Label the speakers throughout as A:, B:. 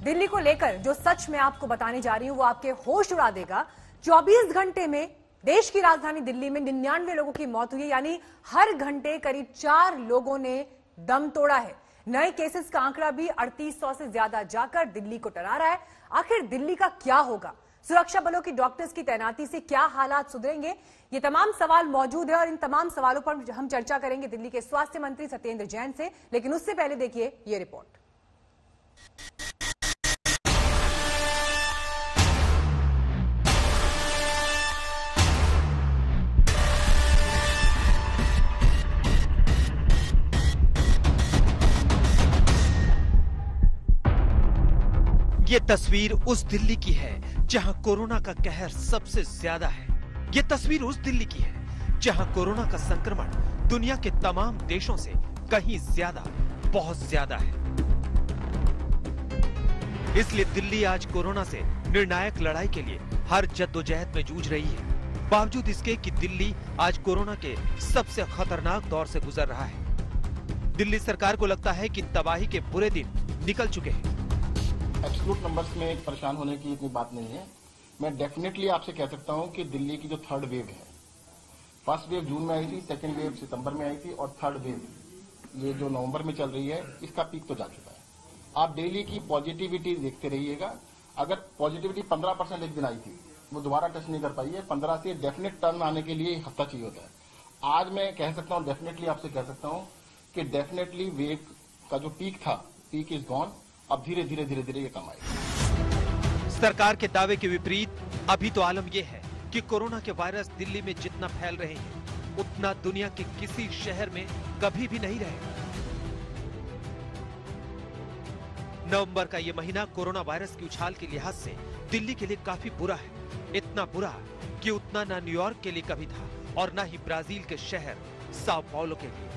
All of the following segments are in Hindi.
A: दिल्ली को लेकर जो सच मैं आपको बताने जा रही हूं वो आपके होश उड़ा देगा। 24 घंटे में देश की राजधानी दिल्ली में 99 लोगों की मौत हुई है, यानी हर घंटे करीब 4 लोगों ने दम तोड़ा है। नए केसेस का आंकड़ा भी 3800 से ज्यादा जाकर दिल्ली को डरा रहा है। आखिर दिल्ली का क्या होगा? सुरक्षा बलों की डॉक्टर्स की तैनाती से क्या हालात सुधरेंगे? ये तमाम सवाल मौजूद है और इन तमाम सवालों पर हम चर्चा करेंगे दिल्ली के स्वास्थ्य मंत्री सत्येंद्र जैन से। लेकिन उससे पहले देखिए ये रिपोर्ट।
B: ये तस्वीर उस दिल्ली की है जहां कोरोना का कहर सबसे ज्यादा है। ये तस्वीर उस दिल्ली की है जहां कोरोना का संक्रमण दुनिया के तमाम देशों से कहीं ज्यादा, बहुत ज्यादा है। इसलिए दिल्ली आज कोरोना से निर्णायक लड़ाई के लिए हर जद्दोजहद में जूझ रही है। बावजूद इसके कि दिल्ली आज कोरोना के सबसे खतरनाक दौर से गुजर रहा है। दिल्ली सरकार को लगता है कि तबाही के बुरे दिन निकल चुके हैं।
C: एब्सोल्यूट नंबर्स में परेशान होने की इतनी बात नहीं है। मैं डेफिनेटली आपसे कह सकता हूं कि दिल्ली की जो थर्ड वेव है, फर्स्ट वेव जून में आई थी, सेकंड वेव सितंबर में आई थी और थर्ड वेव ये जो नवंबर में चल रही है, इसका पीक तो जा चुका है। आप डेली की पॉजिटिविटी देखते रहिएगा। अगर पॉजिटिविटी 15% एक दिन आई थी, वो दोबारा टच नहीं कर पाई है। 15 से डेफिनेट टर्न आने के लिए हफ्ता चाहिए होता है। आज मैं कह सकता हूं, डेफिनेटली आपसे कह सकता हूं कि डेफिनेटली वेव का जो पीक था, पीक इज गॉन। अब धीरे धीरे ये कम आएगा।
B: सरकार के दावे के विपरीत अभी तो आलम यह है कि कोरोना के वायरस दिल्ली में जितना फैल रहे हैं उतना दुनिया के किसी शहर में कभी भी नहीं रहे। नवंबर का यह महीना कोरोना वायरस की उछाल के लिहाज से दिल्ली के लिए काफी बुरा है। इतना बुरा कि उतना ना न्यूयॉर्क के लिए कभी था और ना ही ब्राजील के शहर साओ पाउलो के लिए।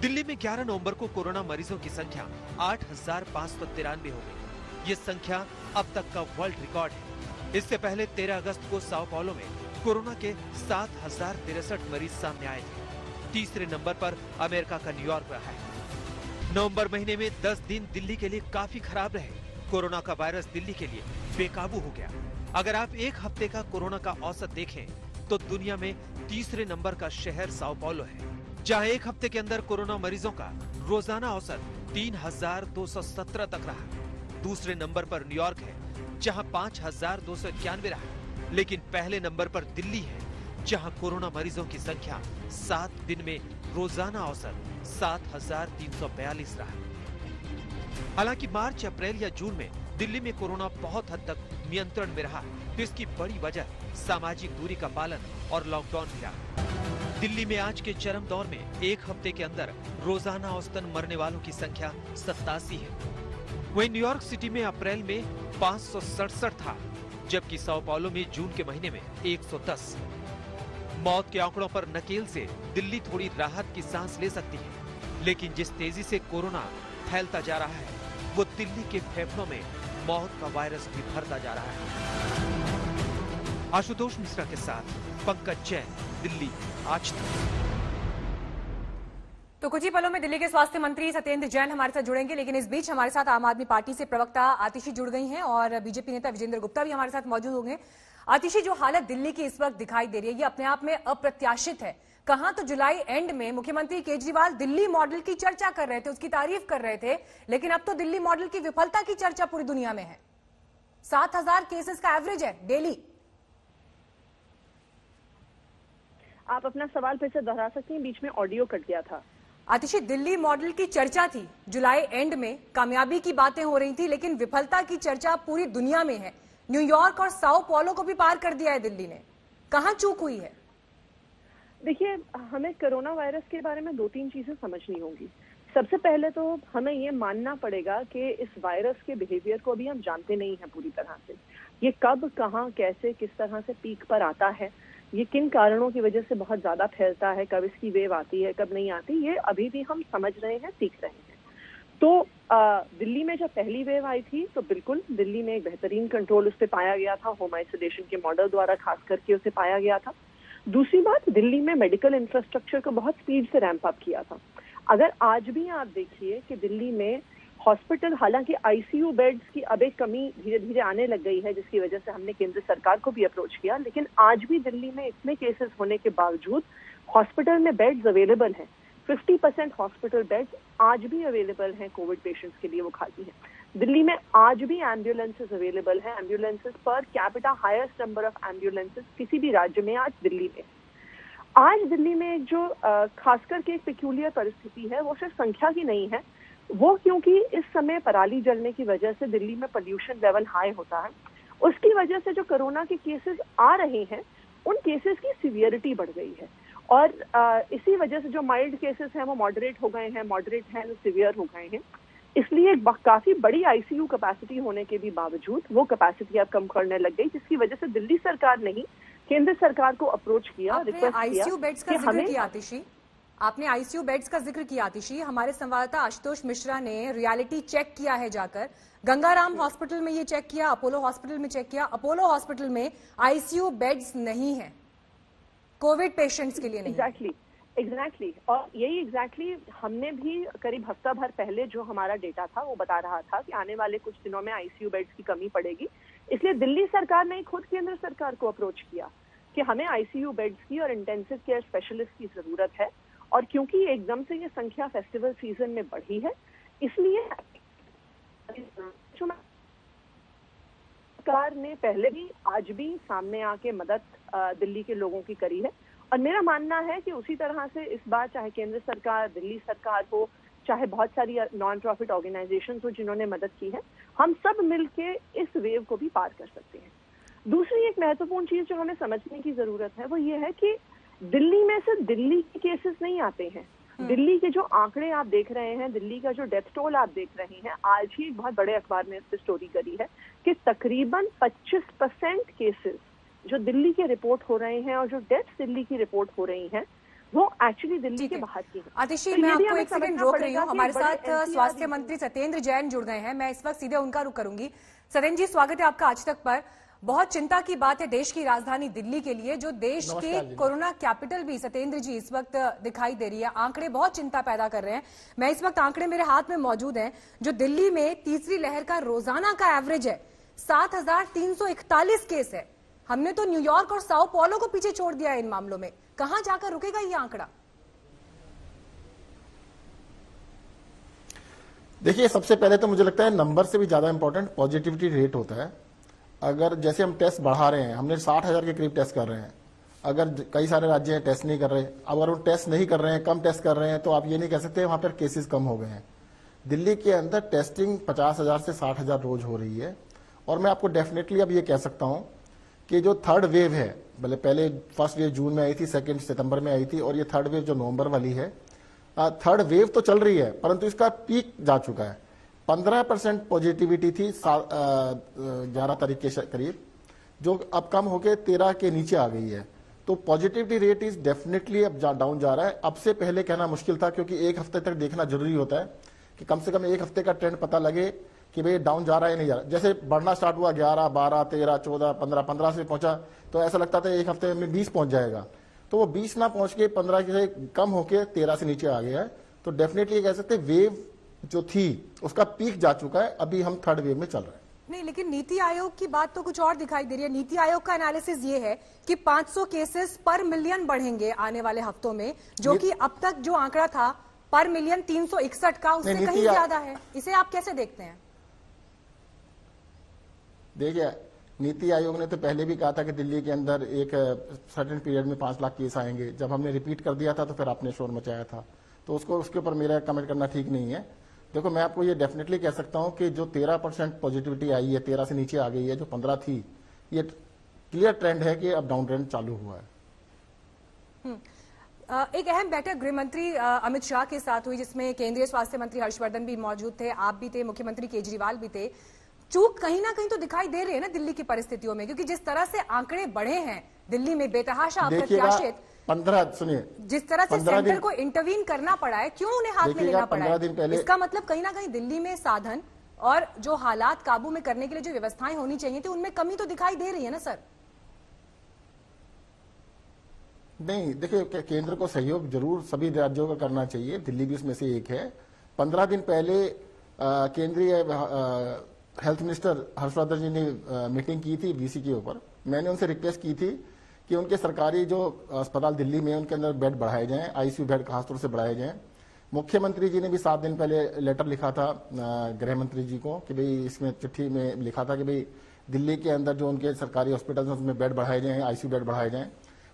B: दिल्ली में 11 नवंबर को कोरोना मरीजों की संख्या 8,593 हो गई। ये संख्या अब तक का वर्ल्ड रिकॉर्ड है। इससे पहले 13 अगस्त को साओ पाउलो में कोरोना के 7,063 मरीज सामने आए थे। तीसरे नंबर पर अमेरिका का न्यूयॉर्क रहा है। नवंबर महीने में 10 दिन दिल्ली के लिए काफी खराब रहे। कोरोना का वायरस दिल्ली के लिए बेकाबू हो गया। अगर आप एक हफ्ते का कोरोना का औसत देखें तो दुनिया में तीसरे नंबर का शहर साओ पाउलो है, जहां एक हफ्ते के अंदर कोरोना मरीजों का रोजाना औसत 3,217 तक रहा। दूसरे नंबर पर न्यूयॉर्क है जहां 5,291 रहा। लेकिन पहले नंबर पर दिल्ली है जहां कोरोना मरीजों की संख्या 7 दिन में रोजाना औसत 7,342 रहा। हालांकि मार्च, अप्रैल या जून में दिल्ली में कोरोना बहुत हद तक नियंत्रण में रहा, तो इसकी बड़ी वजह सामाजिक दूरी का पालन और लॉकडाउन भी रहा। दिल्ली में आज के चरम दौर में एक हफ्ते के अंदर रोजाना औसतन मरने वालों की संख्या 87 है। वहीं न्यूयॉर्क सिटी में अप्रैल में 567 था, जबकि साओ पाउलो में जून के महीने में 110। मौत के आंकड़ों पर नकेल से दिल्ली थोड़ी राहत की सांस ले सकती है, लेकिन जिस तेजी से कोरोना फैलता जा रहा है वो दिल्ली के फेफड़ों में मौत का वायरस भी भरता जा रहा है। आशुतोष मिश्रा के साथ पंकज जैन, दिल्ली आज तक।
A: तो कुछ ही पलों में दिल्ली के स्वास्थ्य मंत्री सत्येंद्र जैन हमारे साथ जुड़ेंगे, लेकिन इस बीच हमारे साथ आम आदमी पार्टी से प्रवक्ता आतिशी जुड़ गई हैं और बीजेपी नेता विजेंद्र गुप्ता भी हमारे साथ मौजूद होंगे। आतिशी, जो हालत दिल्ली की इस वक्त दिखाई दे रही है ये अपने आप में अप्रत्याशित है। कहां तो जुलाई एंड में मुख्यमंत्री केजरीवाल दिल्ली मॉडल की चर्चा कर रहे थे, उसकी तारीफ कर रहे थे, लेकिन अब तो दिल्ली मॉडल की विफलता की चर्चा पूरी दुनिया में है। 7,000 केसेस का एवरेज है डेली।
D: आप अपना सवाल फिर से दोहरा सकती हैं, बीच में ऑडियो कट गया था।
A: आतिशी, दिल्ली मॉडल की चर्चा थी जुलाई एंड में, कामयाबी की बातें हो रही थी, लेकिन विफलता की चर्चा पूरी दुनिया में है। न्यूयॉर्क और साओ पाउलो को भी पार कर दिया है दिल्ली ने। कहां चूक हुई है?
D: देखिए, हमें कोरोना वायरस के बारे में 2-3 चीजें समझनी होंगी। सबसे पहले तो हमें ये मानना पड़ेगा कि इस वायरस के बिहेवियर को अभी हम जानते नहीं हैं पूरी तरह से। ये कब, कहां, कैसे, किस तरह से पीक पर आता है, ये किन कारणों की वजह से बहुत ज्यादा फैलता है, कब इसकी वेव आती है, कब नहीं आती, ये अभी भी हम समझ रहे हैं, सीख रहे हैं। तो दिल्ली में जब पहली वेव आई थी तो बिल्कुल दिल्ली में एक बेहतरीन कंट्रोल उस पर पाया गया था, होम आइसोलेशन के मॉडल द्वारा खास करके उसे पाया गया था। दूसरी बात, दिल्ली में मेडिकल इंफ्रास्ट्रक्चर को बहुत स्पीड से रैंप अप किया था। अगर आज भी आप देखिए कि दिल्ली में हॉस्पिटल, हालांकि आईसीयू बेड्स की अब एक कमी धीरे धीरे आने लग गई है, जिसकी वजह से हमने केंद्र सरकार को भी अप्रोच किया, लेकिन आज भी दिल्ली में इतने केसेस होने के बावजूद हॉस्पिटल में बेड्स अवेलेबल हैं। 50% हॉस्पिटल बेड्स आज भी अवेलेबल हैं कोविड पेशेंट्स के लिए, वो खाली हैं। दिल्ली में आज भी एम्बुलेंसेस अवेलेबल हैं। Ambulances per capita highest number of ambulances किसी भी राज्य में आज दिल्ली में। आज दिल्ली में एक जो खासकर के एक पेक्यूलियर परिस्थिति है, वो सिर्फ संख्या की नहीं है, वो क्योंकि इस समय पराली जलने की वजह से दिल्ली में पोल्यूशन लेवल हाई होता है, उसकी वजह से जो कोरोना के केसेस आ रहे हैं उन केसेस की सीवियरिटी बढ़ गई है, और इसी वजह से जो माइल्ड केसेस हैं वो मॉडरेट हो गए हैं, मॉडरेट हैं तो सीवियर हो गए हैं। इसलिए काफी बड़ी आईसीयू कैपेसिटी होने के भी बावजूद वो कैपेसिटी अब कम करने लग गई, जिसकी वजह से दिल्ली सरकार ने ही केंद्र सरकार को अप्रोच किया, रिक्वेस्ट
A: आईसीयू बेड्स का जिक्र किया आतिशी, आपने आईसीयू बेड्स का जिक्र किया आतिशी। हमारे संवाददाता आशुतोष मिश्रा ने रियलिटी चेक किया है जाकर, गंगाराम हॉस्पिटल में ये चेक किया, अपोलो हॉस्पिटल में चेक किया। अपोलो हॉस्पिटल में आईसीयू बेड्स नहीं है, कोविड पेशेंट्स के लिए नहीं।
D: एग्जैक्टली और यही हमने भी करीब हफ्ता भर पहले जो हमारा डेटा था वो बता रहा था कि आने वाले कुछ दिनों में आईसीयू बेड्स की कमी पड़ेगी। इसलिए दिल्ली सरकार ने खुद केंद्र सरकार को अप्रोच किया कि हमें आईसीयू बेड्स की और इंटेंसिव केयर स्पेशलिस्ट की जरूरत है, और क्योंकि एकदम से ये संख्या फेस्टिवल सीजन में बढ़ी है, इसलिए सरकार ने पहले भी आज भी सामने आके मदद दिल्ली के लोगों की करी है, और मेरा मानना है कि उसी तरह से इस बार चाहे केंद्र सरकार, दिल्ली सरकार हो, चाहे बहुत सारी नॉन प्रॉफिट ऑर्गेनाइजेशन हो जिन्होंने मदद की है, हम सब मिलके इस वेव को भी पार कर सकते हैं। दूसरी एक महत्वपूर्ण चीज जो हमें समझने की जरूरत है वो ये है कि दिल्ली में सिर्फ दिल्ली के केसेस नहीं आते हैं। दिल्ली के जो आंकड़े आप देख रहे हैं, दिल्ली का जो डेथ टोल आप देख रहे हैं, आज ही एक बहुत बड़े अखबार ने इस पर स्टोरी करी है कि तकरीबन 25% केसेस जो दिल्ली के रिपोर्ट हो रहे हैं और जो डेथ दिल्ली की रिपोर्ट हो रही हैं वो एक्चुअली दिल्ली के बाहर की है।
A: आतिशी, मैं आपको एक सेकंड रोक रही हूँ। हमारे साथ स्वास्थ्य मंत्री सत्येंद्र जैन जुड़ गए हैं, मैं इस वक्त सीधे उनका रुख करूंगी। सत्येंद्र जी, स्वागत है आपका आज तक पर। बहुत चिंता की बात है देश की राजधानी दिल्ली के लिए, जो देश के कोरोना कैपिटल भी सत्येंद्र जी इस वक्त दिखाई दे रही है। आंकड़े बहुत चिंता पैदा कर रहे हैं। मैं इस वक्त आंकड़े मेरे हाथ में मौजूद हैं, जो दिल्ली में तीसरी लहर का रोजाना का एवरेज है 7,341 केस है। हमने तो न्यूयॉर्क और साओ पौलो को पीछे छोड़ दिया है इन मामलों में। कहां जाकर रुकेगा ये आंकड़ा?
C: देखिए, सबसे पहले तो मुझे लगता है नंबर से भी ज्यादा इंपॉर्टेंट पॉजिटिविटी रेट होता है। अगर जैसे हम टेस्ट बढ़ा रहे हैं, हमने 60,000 के करीब टेस्ट कर रहे हैं, अगर कई सारे राज्य हैं टेस्ट नहीं कर रहे, अगर वो टेस्ट नहीं कर रहे हैं, कम टेस्ट कर रहे हैं, तो आप ये नहीं कह सकते वहां पर केसेस कम हो गए हैं। दिल्ली के अंदर टेस्टिंग 50,000 से 60,000 रोज हो रही है। और मैं आपको डेफिनेटली अब ये कह सकता हूं कि जो थर्ड वेव है, भले पहले फर्स्ट वेव जून में आई थी, सेकेंड सितंबर में आई थी, और ये थर्ड वेव जो नवंबर वाली है, थर्ड वेव तो चल रही है, परंतु इसका पीक जा चुका है। 15% पॉजिटिविटी थी 11 तारीख के करीब, जो अब कम होकर 13 के नीचे आ गई है। तो पॉजिटिविटी रेट इज डेफिनेटली अब डाउन जा रहा है। अब से पहले कहना मुश्किल था, क्योंकि एक हफ्ते तक देखना जरूरी होता है कि कम से कम एक हफ्ते का ट्रेंड पता लगे कि भाई डाउन जा रहा है नहीं जा रहा। जैसे बढ़ना स्टार्ट हुआ 11, 12, 13, 14, 15 से पहुंचा, तो ऐसा लगता था एक हफ्ते में 20 पहुंच जाएगा। तो वो 20 ना पहुंच के 15 से कम होके 13 से नीचे आ गया है। तो डेफिनेटली कह सकते वेव जो थी उसका पीक जा चुका है। अभी हम थर्ड वेव में चल रहे हैं।
A: नहीं, लेकिन नीति आयोग की बात तो कुछ और दिखाई दे रही है। नीति आयोग का एनालिसिस ये है कि 500 केसेस पर मिलियन बढ़ेंगे आने वाले हफ्तों में, जो कि अब तक जो आंकड़ा था पर मिलियन 361 का, उससे कहीं ज्यादा है। इसे आप कैसे देखते हैं?
C: देखिए, नीति आयोग ने तो पहले भी कहा था कि दिल्ली के अंदर एक सर्टेन पीरियड में 5 लाख केस आएंगे। जब हमने रिपीट कर दिया था तो फिर आपने शोर मचाया था, तो उसके ऊपर मेरा कमेंट करना ठीक नहीं है। देखो, मैं आपको ये डेफिनेटली कह सकता हूं कि जो 13% पॉजिटिविटी आई है, 13 से नीचे आ गई है, जो 15 थी, ये क्लियर ट्रेंड है कि अब डाउन ट्रेंड चालू हुआ है।
A: एक अहम बैठक गृह मंत्री अमित शाह के साथ हुई, जिसमें केंद्रीय स्वास्थ्य मंत्री हर्षवर्धन भी मौजूद थे, आप भी थे, मुख्यमंत्री केजरीवाल भी थे। चूक कहीं ना कहीं तो दिखाई दे रही है ना दिल्ली की परिस्थितियों में, क्योंकि जिस तरह से आंकड़े बढ़े हैं दिल्ली में बेतहाशा अप्रत्याशित,
C: 15 सुनिए,
A: जिस तरह से सेंटर को इंटरवीन करना पड़ा है, क्यों उन्हें हाथ में लेना पड़ा है? इसका मतलब कहीं ना कहीं दिल्ली में साधन और जो हालात काबू में करने के लिए जो व्यवस्थाएं होनी चाहिए थी, उनमें कमी तो दिखाई दे रही है ना सर?
C: नहीं, देखिए, केंद्र को सहयोग जरूर सभी राज्यों का करना चाहिए, दिल्ली भी उसमें से एक है। 15 दिन पहले केंद्रीय हेल्थ मिनिस्टर हर्षवर्धन जी ने मीटिंग की थी वीसी के ऊपर। मैंने उनसे रिक्वेस्ट की थी कि उनके सरकारी जो अस्पताल दिल्ली में उनके अंदर बेड बढ़ाए जाएं, आईसीयू बेड खासतौर से बढ़ाए जाएं। मुख्यमंत्री जी ने भी 7 दिन पहले लेटर लिखा था गृह मंत्री जी को कि भाई इसमें चिट्ठी में लिखा था कि भाई दिल्ली के अंदर जो उनके सरकारी हॉस्पिटल हैं उसमें बेड बढ़ाए जाएं, आईसीयू बेड बढ़ाए जाएं।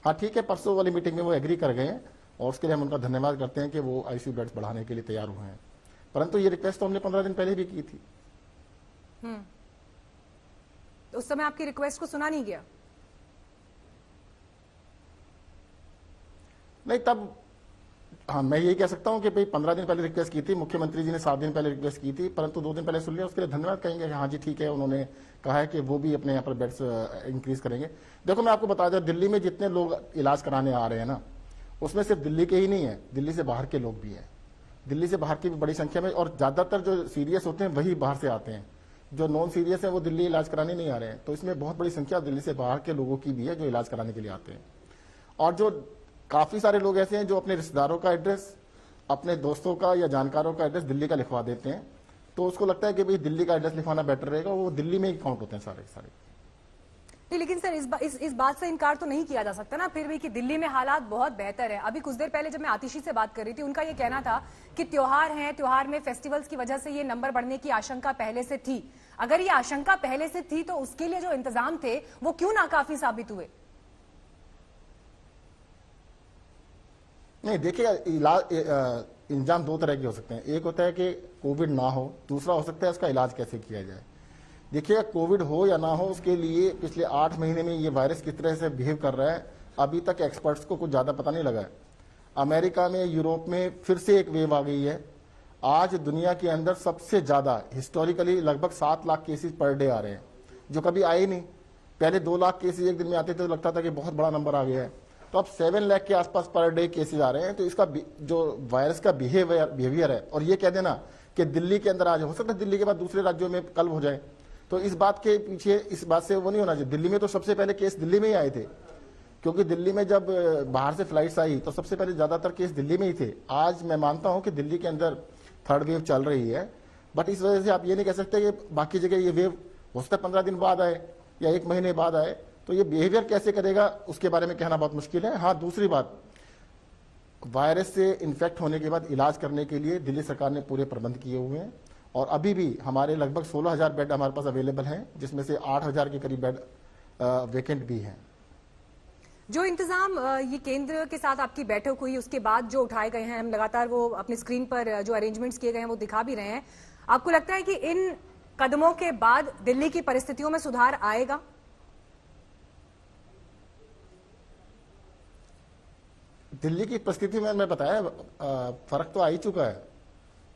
C: हाँ ठीक है, परसों वाली मीटिंग में वो एग्री कर गए हैं और उसके लिए हम उनका धन्यवाद करते हैं कि वो आईसीयू बेड्स बढ़ाने के लिए तैयार हुए हैं। परंतु ये रिक्वेस्ट तो हमने 15 दिन पहले भी की थी।
A: उस समय आपकी रिक्वेस्ट को सुना नहीं गया?
C: नहीं, तब हाँ मैं यही कह सकता हूं कि भाई 15 दिन पहले रिक्वेस्ट की थी, मुख्यमंत्री जी ने 7 दिन पहले रिक्वेस्ट की थी, परंतु 2 दिन पहले सुन लिया। उसके लिए धन्यवाद कहेंगे कि हाँ जी ठीक है, उन्होंने कहा है कि वो भी अपने यहाँ पर बेड्स इंक्रीज करेंगे। देखो मैं आपको बता दूं, दिल्ली में जितने लोग इलाज कराने आ रहे हैं ना, उसमें सिर्फ दिल्ली के ही नहीं है, दिल्ली से बाहर के लोग भी हैं। दिल्ली से बाहर की भी बड़ी संख्या में, और ज्यादातर जो सीरियस होते हैं वही बाहर से आते हैं। जो नॉन सीरियस है वो दिल्ली इलाज कराने नहीं आ रहे हैं। तो इसमें बहुत बड़ी संख्या दिल्ली से बाहर के लोगों की भी है जो इलाज कराने के लिए आते हैं। और जो काफी सारे लोग ऐसे हैं जो अपने रिश्तेदारों का एड्रेस, अपने दोस्तों का या जानकारों का एड्रेस दिल्ली का लिखवा देते हैं। तो उसको लगता है कि भाई दिल्ली का एड्रेस लिखवाना बेटर रहेगा, वो दिल्ली में ही काउंट होते हैं सारे सारे।
A: नहीं, लेकिन सर इस बात से इनकार तो नहीं किया जा सकता ना फिर भी कि दिल्ली में हालात बहुत बेहतर है। अभी कुछ देर पहले जब मैं आतिशी से बात कर रही थी, उनका ये कहना था कि त्योहार हैं, त्योहार में फेस्टिवल्स की वजह से ये नंबर बढ़ने की आशंका पहले से थी। अगर ये आशंका पहले से थी तो उसके लिए जो इंतजाम थे वो क्यों नाकाफी साबित हुए?
C: नहीं देखिए, इंतजाम 2 तरह के हो सकते हैं। एक होता है कि कोविड ना हो, दूसरा हो सकता है इसका इलाज कैसे किया जाए। देखिए, कोविड हो या ना हो, उसके लिए पिछले 8 महीने में ये वायरस किस तरह से बिहेव कर रहा है अभी तक एक्सपर्ट्स को कुछ ज्यादा पता नहीं लगा है। अमेरिका में, यूरोप में फिर से एक वेव आ गई है। आज दुनिया के अंदर सबसे ज्यादा हिस्टोरिकली लगभग 7 लाख केसेस पर डे आ रहे हैं, जो कभी आए नहीं। पहले 2 लाख केसेस एक दिन में आते थे तो लगता था कि बहुत बड़ा नंबर आ गया है। तो अब 7 लाख के आसपास पर डे केसेस आ रहे हैं। तो इसका जो वायरस का बिहेवियर है, और ये कह देना कि दिल्ली के अंदर आज हो सकता है दिल्ली के बाद दूसरे राज्यों में कल हो जाए, तो इस बात के पीछे इस बात से वो नहीं होना चाहिए। दिल्ली में तो सबसे पहले केस दिल्ली में ही आए थे, क्योंकि दिल्ली में जब बाहर से फ्लाइट्स आई तो सबसे पहले ज्यादातर केस दिल्ली में ही थे। आज मैं मानता हूं कि दिल्ली के अंदर 3rd वेव चल रही है, बट इस वजह से आप ये नहीं कह सकते कि बाकी जगह ये वेव हो सकता है 15 दिन बाद आए या 1 महीने बाद आए। तो ये बिहेवियर कैसे करेगा उसके बारे में कहना बहुत मुश्किल है। हाँ, दूसरी बात, वायरस से इन्फेक्ट होने के बाद इलाज करने के लिए दिल्ली सरकार ने पूरे प्रबंध किए हुए हैं, और अभी भी हमारे लगभग 16,000 बेड हमारे पास अवेलेबल हैं, जिसमें से 8,000 के करीब बेड वेकेंट भी हैं।
A: जो इंतजाम ये केंद्र के साथ आपकी बैठक हुई उसके बाद जो उठाए गए हैं, हम लगातार वो अपने स्क्रीन पर जो अरेंजमेंट्स किए गए हैं वो दिखा भी रहे हैं। आपको लगता है कि इन कदमों के बाद दिल्ली की परिस्थितियों में सुधार आएगा?
C: दिल्ली की परिस्थिति में मैं बताया फर्क तो आ ही चुका है।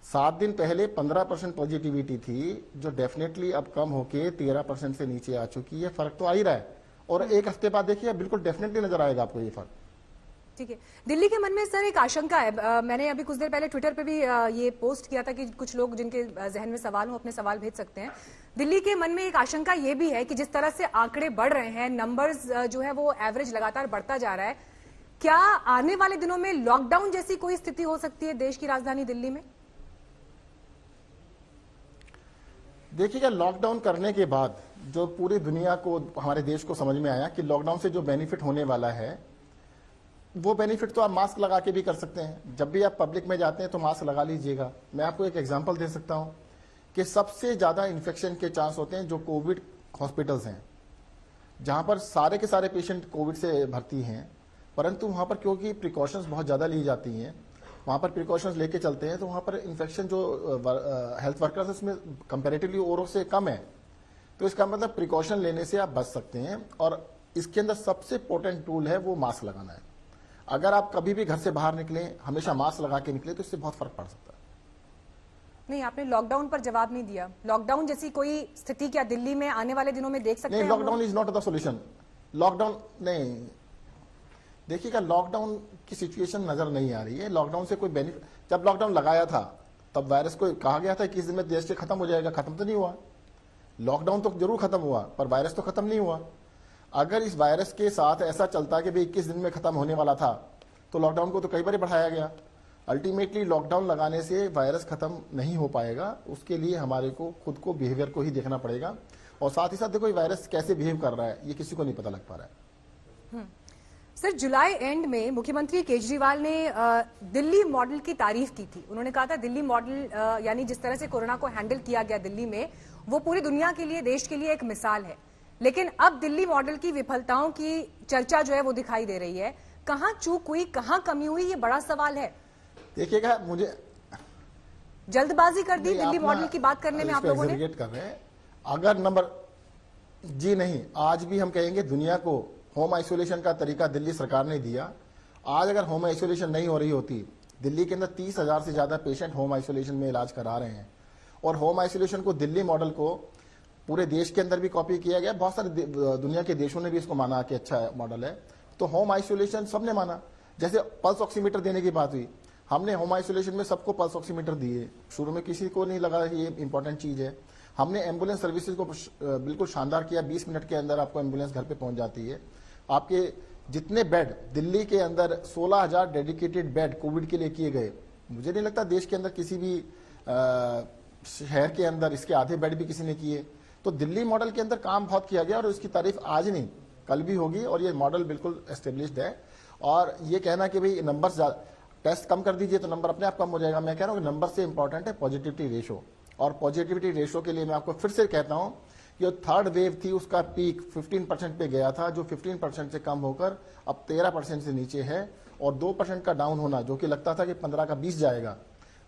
C: 7 दिन पहले 15% पॉजिटिविटी थी, जो डेफिनेटली अब कम होके 13% से नीचे आ चुकी है। फर्क तो आ ही रहा है, और 1 हफ्ते बाद देखिए बिल्कुल डेफिनेटली नजर आएगा आपको ये फर्क।
A: ठीक है, दिल्ली के मन में सर एक आशंका है। मैंने अभी कुछ देर पहले ट्विटर पे भी ये पोस्ट किया था कि कुछ लोग जिनके जहन में सवाल हो अपने सवाल भेज सकते हैं। दिल्ली के मन में एक आशंका ये भी है कि जिस तरह से आंकड़े बढ़ रहे हैं, नंबर्स जो है वो एवरेज लगातार बढ़ता जा रहा है, क्या आने वाले दिनों में लॉकडाउन जैसी कोई स्थिति हो सकती है देश की राजधानी दिल्ली में?
C: देखिएगा, लॉकडाउन करने के बाद जो पूरी दुनिया को, हमारे देश को समझ में आया कि लॉकडाउन से जो बेनिफिट होने वाला है, वो बेनिफिट तो आप मास्क लगा के भी कर सकते हैं। जब भी आप पब्लिक में जाते हैं तो मास्क लगा लीजिएगा। मैं आपको एक एग्जांपल दे सकता हूं कि सबसे ज्यादा इन्फेक्शन के चांस होते हैं जो कोविड हॉस्पिटल्स हैं, जहां पर सारे के सारे पेशेंट कोविड से भर्ती हैं, परंतु वहां पर क्योंकि प्रिकॉशंस बहुत ज्यादा ली जाती हैं, वहां पर प्रिकॉशंस लेके चलते हैं, तो वहां पर इन्फेक्शन जो हेल्थ वर्कर्स उसमें कंपैरेटिवली औरों से कम है। तो इसका मतलब प्रिकॉशन लेने से आप बच सकते हैं, और इसके अंदर सबसे इंपॉर्टेंट टूल है वो मास्क लगाना है। अगर आप कभी भी घर से बाहर निकले, हमेशा मास्क लगा के निकले, तो इससे बहुत फर्क पड़ सकता है।
A: नहीं, आपने लॉकडाउन पर जवाब नहीं दिया। लॉकडाउन जैसी कोई स्थिति क्या दिल्ली में आने वाले दिनों में देख सकते हैं?
C: नहीं, lockdown is not the solution. Lockdown नहीं, देखिएगा, लॉकडाउन की सिचुएशन नजर नहीं आ रही है। लॉकडाउन से कोई बेनिफिट, जब लॉकडाउन लगाया था तब वायरस को कहा गया था कि इस दिन में देश से खत्म हो जाएगा। खत्म तो नहीं हुआ। लॉकडाउन तो जरूर खत्म हुआ, पर वायरस तो खत्म नहीं हुआ। अगर इस वायरस के साथ ऐसा चलता कि भाई 21 दिन में खत्म होने वाला था, तो लॉकडाउन को तो कई बार बढ़ाया गया। अल्टीमेटली लॉकडाउन लगाने से वायरस खत्म नहीं हो पाएगा, उसके लिए हमारे को खुद को बिहेवियर को ही देखना पड़ेगा। और साथ ही साथ देखो ये वायरस कैसे बिहेव कर रहा है ये किसी को नहीं पता लग पा रहा है।
A: सर, जुलाई एंड में मुख्यमंत्री केजरीवाल ने दिल्ली मॉडल की तारीफ की थी। उन्होंने कहा था दिल्ली मॉडल यानी जिस तरह से कोरोना को हैंडल किया गया दिल्ली में, वो पूरी दुनिया के लिए, देश के लिए एक मिसाल है। लेकिन अब दिल्ली मॉडल की विफलताओं की चर्चा जो है वो दिखाई दे रही है। कहां चूक हुई, कहां कमी हुई, ये बड़ा सवाल है।
C: देखिएगा, मुझे
A: जल्दबाजी कर दी दिल्ली मॉडल की बात करने में आप लोगों ने।
C: कर रहे हैं अगर नंबर जी नहीं, आज भी हम कहेंगे दुनिया को होम आइसोलेशन का तरीका दिल्ली सरकार ने दिया। आज अगर होम आइसोलेशन नहीं हो रही होती, दिल्ली के अंदर 30,000 से ज्यादा पेशेंट होम आइसोलेशन में इलाज करा रहे हैं। और होम आइसोलेशन को, दिल्ली मॉडल को पूरे देश के अंदर भी कॉपी किया गया। बहुत सारे दुनिया के देशों ने भी इसको माना कि अच्छा मॉडल है। तो होम आइसोलेशन सबने माना। जैसे पल्स ऑक्सीमीटर देने की बात हुई, हमने होम आइसोलेशन में सबको पल्स ऑक्सीमीटर दिए। शुरू में किसी को नहीं लगा ये इंपॉर्टेंट चीज है। हमने एम्बुलेंस सर्विसेज को बिल्कुल शानदार किया। 20 मिनट के अंदर आपको एम्बुलेंस घर पे पहुंच जाती है। आपके जितने बेड दिल्ली के अंदर 16,000 डेडिकेटेड बेड कोविड के लिए किए गए। मुझे नहीं लगता देश के अंदर किसी भी शहर के अंदर इसके आधे बेड भी किसी ने किए। तो दिल्ली मॉडल के अंदर काम बहुत किया गया और इसकी तारीफ आज नहीं कल भी होगी। और ये मॉडल बिल्कुल एस्टेब्लिश्ड है। और ये कहना कि भाई नंबर टेस्ट कम कर दीजिए तो नंबर अपने आप कम हो जाएगा, मैं कह रहा हूँ कि नंबर से इंपॉर्टेंट है पॉजिटिविटी रेशो। और पॉजिटिविटी रेशो के लिए मैं आपको फिर से कहता हूं कि जो थर्ड वेव थी उसका पीक 15% पे गया था, जो 15% से कम होकर अब 13% से नीचे है। और 2% का डाउन होना, जो कि लगता था कि 15 का 20 जाएगा,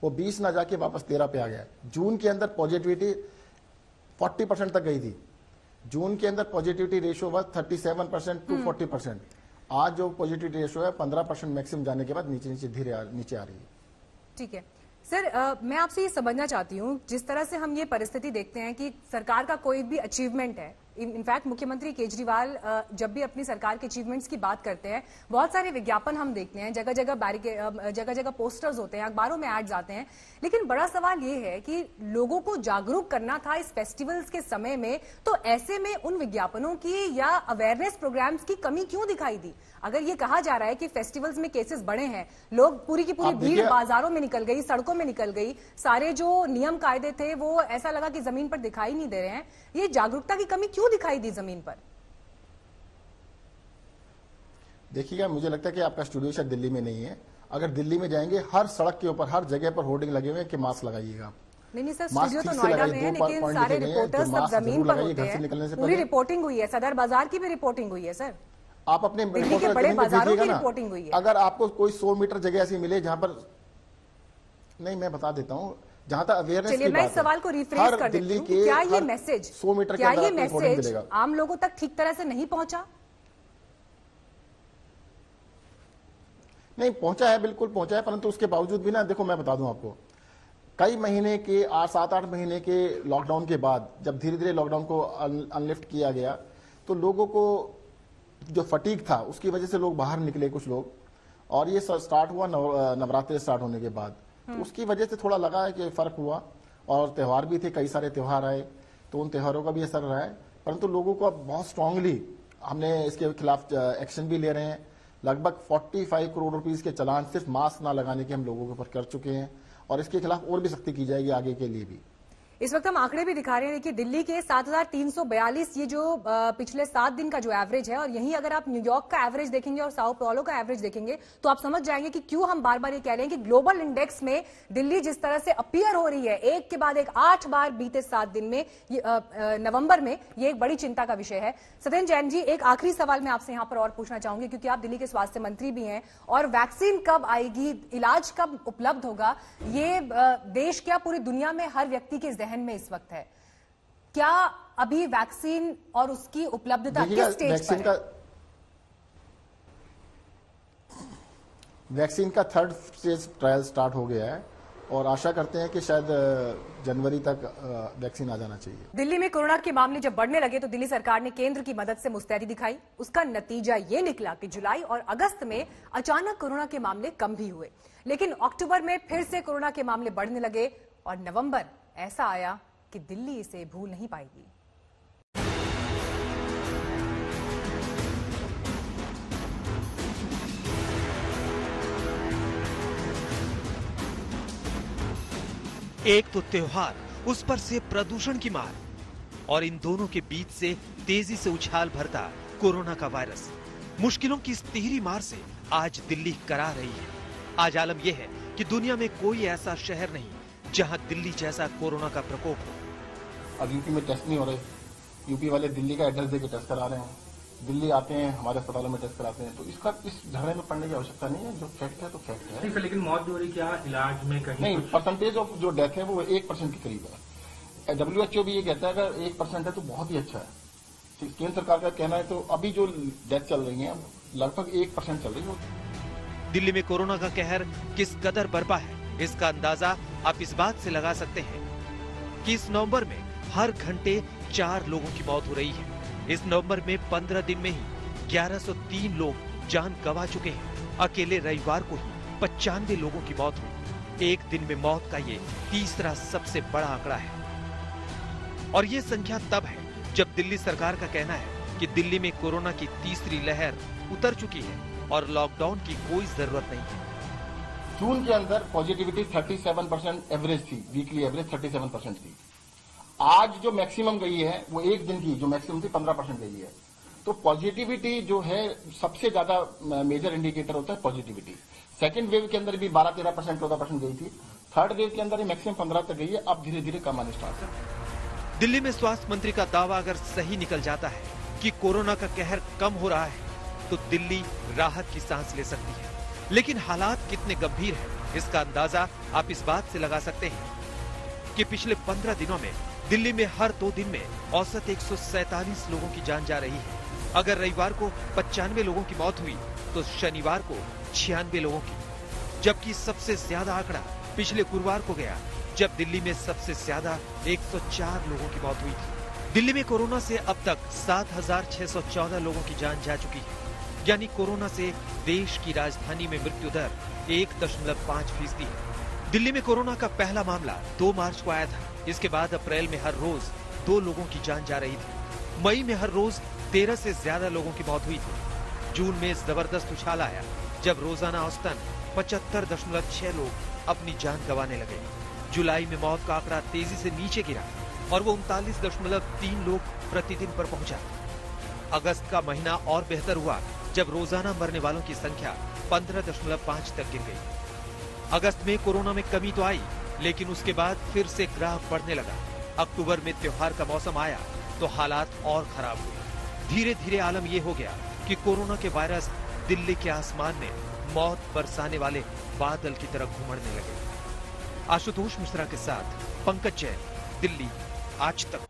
C: वो 20 ना जाके वापस 13 पे आ गया। जून के अंदर पॉजिटिविटी 40% तक गई थी। जून के अंदर पॉजिटिविटी रेशो was 37% to 40%। आज जो पॉजिटिविटी रेशो है 15% मैक्सिमम जाने के बाद नीचे नीचे आ रही है।
A: ठीक है सर, मैं आपसे ये समझना चाहती हूँ, जिस तरह से हम ये परिस्थिति देखते हैं कि सरकार का कोई भी अचीवमेंट है, इनफैक्ट मुख्यमंत्री केजरीवाल जब भी अपनी सरकार के अचीवमेंट्स की बात करते हैं, बहुत सारे विज्ञापन हम देखते हैं, जगह जगह पोस्टर्स होते हैं, अखबारों में एड्स आते हैं। लेकिन बड़ा सवाल ये है कि लोगों को जागरूक करना था इस फेस्टिवल्स के समय में, तो ऐसे में उन विज्ञापनों की या अवेयरनेस प्रोग्राम्स की कमी क्यों दिखाई दी? अगर ये कहा जा रहा है कि फेस्टिवल्स में केसेस बढ़े हैं, लोग पूरी की पूरी भीड़ बाजारों में निकल गई, सड़कों में निकल गई, सारे जो नियम कायदे थे वो ऐसा लगा कि जमीन पर दिखाई नहीं दे रहे हैं, ये जागरूकता की कमी क्यों दिखाई दी जमीन पर?
C: देखिएगा, मुझे लगता है कि आपका स्टूडियो शायद दिल्ली में नहीं है। अगर दिल्ली में जाएंगे, हर सड़क के ऊपर, हर जगह पर होर्डिंग लगे हुए हैं कि मास्क लगाइएगा।
A: नहीं सर, स्टूडियो तो नोएडा में है, लेकिन सारे रिपोर्टर्स सब जमीन पर होते हैं। पूरी रिपोर्टिंग हुई है, सदर बाजार की भी रिपोर्टिंग हुई है सर।
C: आप अपने
A: दिल्ली के बड़े बाजारों की रिपोर्टिंग हुई है।
C: अगर आपको कोई 100 मीटर जगह ऐसी मिले जहां पर, नहीं मैं बता देता हूं, जहां तक अवेयरनेस की बात है,
A: मैं इस सवाल को रिफ्रेश कर देती हूं, क्या ये मैसेज
C: 100 मीटर
A: क्या ये मैसेज आम लोगों तक ठीक तरह से नहीं पहुंचा?
C: नहीं पहुंचा है, बिल्कुल पहुंचा है, परंतु उसके बावजूद भी ना, देखो मैं बता दूं आपको, कई महीने के 7-8 महीने के लॉकडाउन के बाद जब धीरे धीरे लॉकडाउन को अनलिफ्ट किया गया, तो लोगों को जो फटीक था उसकी वजह से लोग बाहर निकले कुछ लोग। और ये स्टार्ट हुआ नवरात्रि स्टार्ट होने के बाद, तो उसकी वजह से थोड़ा लगा है कि फर्क हुआ। और त्यौहार भी थे, कई सारे त्यौहार आए, तो उन त्योहारों का भी असर रहा है। परंतु लोगों को अब बहुत स्ट्रांगली हमने इसके खिलाफ एक्शन भी ले रहे हैं। लगभग 45 करोड़ रुपीस के चालान सिर्फ मास्क ना लगाने के हम लोगों के ऊपर कर चुके हैं, और इसके खिलाफ और भी सख्ती की जाएगी आगे के लिए भी।
A: इस वक्त हम आंकड़े भी दिखा रहे हैं कि दिल्ली के 7,342 ये जो पिछले 7 दिन का जो एवरेज है, और यहीं अगर आप न्यूयॉर्क का एवरेज देखेंगे और साओ पाउलो का एवरेज देखेंगे तो आप समझ जाएंगे कि क्यों हम बार बार ये कह रहे हैं कि ग्लोबल इंडेक्स में दिल्ली जिस तरह से अपीयर हो रही है, एक के बाद एक 8 बार बीते 7 दिन में, नवंबर में, ये एक बड़ी चिंता का विषय है। सत्येंद्र जैन जी, एक आखिरी सवाल मैं आपसे यहां पर और पूछना चाहूंगी, क्योंकि आप दिल्ली के स्वास्थ्य मंत्री भी हैं, और वैक्सीन कब आएगी, इलाज कब उपलब्ध होगा, ये देश क्या पूरी दुनिया में हर व्यक्ति के जहन में इस वक्त है। क्या अभी वैक्सीन और उसकी उपलब्धता किस स्टेज पर है?
C: वैक्सीन का 3rd स्टेज ट्रायल स्टार्ट हो गया है, और आशा करते हैं कि शायद जनवरी तक वैक्सीन आ जाना चाहिए।
A: दिल्ली में कोरोना के मामले जब बढ़ने लगे तो दिल्ली सरकार ने केंद्र की मदद से मुस्तैदी दिखाई। उसका नतीजा ये निकला कि जुलाई और अगस्त में अचानक कोरोना के मामले कम भी हुए, लेकिन अक्टूबर में फिर से कोरोना के मामले बढ़ने लगे, और नवंबर ऐसा आया कि दिल्ली इसे भूल नहीं पाएगी।
B: एक तो त्योहार, उस पर से प्रदूषण की मार, और इन दोनों के बीच से तेजी से उछाल भरता कोरोना का वायरस। मुश्किलों की इस तिहरी मार से आज दिल्ली करा रही है। आज आलम यह है कि दुनिया में कोई ऐसा शहर नहीं जहां दिल्ली जैसा कोरोना का प्रकोप हो।
C: अब यूपी में टेस्ट नहीं हो रहे, यूपी वाले दिल्ली का एड्रेस देकर टेस्ट करा रहे हैं, दिल्ली आते हैं हमारे अस्पतालों में टेस्ट कराते हैं। तो इस झगड़े में पड़ने की आवश्यकता नहीं है, जो फैक्ट है तो फैक्ट है।
E: नहीं, लेकिन मौत हो रही, क्या इलाज में कहीं
C: नहीं, परसेंटेज ऑफ जो डेथ है वो 1% के करीब है। WHO भी ये कहता है अगर 1% है तो बहुत ही अच्छा है। केंद्र सरकार का कहना है तो अभी जो डेथ चल रही है लगभग 1% चल रही है।
B: दिल्ली में कोरोना का कहर किस कदर बरपा है, इसका अंदाजा आप इस बात से लगा सकते हैं कि इस नवंबर में हर घंटे 4 लोगों की मौत हो रही है। इस नवंबर में 15 दिन में ही 1103 लोग जान गंवा चुके हैं। अकेले रविवार को ही 95 लोगों की मौत हुई। एक दिन में मौत का ये तीसरा सबसे बड़ा आंकड़ा है। और ये संख्या तब है जब दिल्ली सरकार का कहना है कि दिल्ली में कोरोना की तीसरी लहर उतर चुकी है और लॉकडाउन की कोई जरूरत नहीं है।
C: जून के अंदर पॉजिटिविटी 37% एवरेज थी, वीकली एवरेज 37% थी। आज जो मैक्सिमम गई है वो एक दिन की जो मैक्सिमम थी 15% गई है। तो पॉजिटिविटी जो है सबसे ज्यादा मेजर इंडिकेटर होता है पॉजिटिविटी। सेकेंड वेव के अंदर भी 12-13%, 14% गई थी। थर्ड वेव के अंदर मैक्सिमम 15 तक गई है। अब धीरे धीरे कम आने स्टार्ट है।
B: दिल्ली में स्वास्थ्य मंत्री का दावा अगर सही निकल जाता है कि कोरोना का कहर कम हो रहा है तो दिल्ली राहत की सांस ले सकती है। लेकिन हालात कितने गंभीर हैं, इसका अंदाजा आप इस बात से लगा सकते हैं कि पिछले 15 दिनों में दिल्ली में हर 2 दिन में औसत 147 लोगों की जान जा रही है। अगर रविवार को 95 लोगों की मौत हुई तो शनिवार को 96 लोगों की, जबकि सबसे ज्यादा आंकड़ा पिछले गुरुवार को गया जब दिल्ली में सबसे ज्यादा 104 लोगों की मौत हुई थी। दिल्ली में कोरोना से अब तक 7,614 लोगों की जान जा चुकी है, यानी कोरोना से देश की राजधानी में मृत्यु दर 1.5% है। दिल्ली में कोरोना का पहला मामला 2 मार्च को आया था। इसके बाद अप्रैल में हर रोज 2 लोगों की जान जा रही थी। मई में हर रोज 13 से ज्यादा लोगों की मौत हुई थी। जून में जबरदस्त उछाल आया जब रोजाना औसतन 75.6 लोग अपनी जान गंवाने लगे। जुलाई में मौत का आंकड़ा तेजी से नीचे गिरा और वो 39.3 लोग प्रतिदिन पर पहुंचा। अगस्त का महीना और बेहतर हुआ जब रोजाना मरने वालों की संख्या 15.5 तक गिर गई। अगस्त में कोरोना में कमी तो आई, लेकिन उसके बाद फिर से ग्राफ बढ़ने लगा। अक्टूबर में त्योहार का मौसम आया तो हालात और खराब हुए। धीरे धीरे आलम ये हो गया कि कोरोना के वायरस दिल्ली के आसमान में मौत बरसाने वाले बादल की तरह घुमड़ने लगे। आशुतोष मिश्रा के साथ पंकज जैन, दिल्ली आज तक।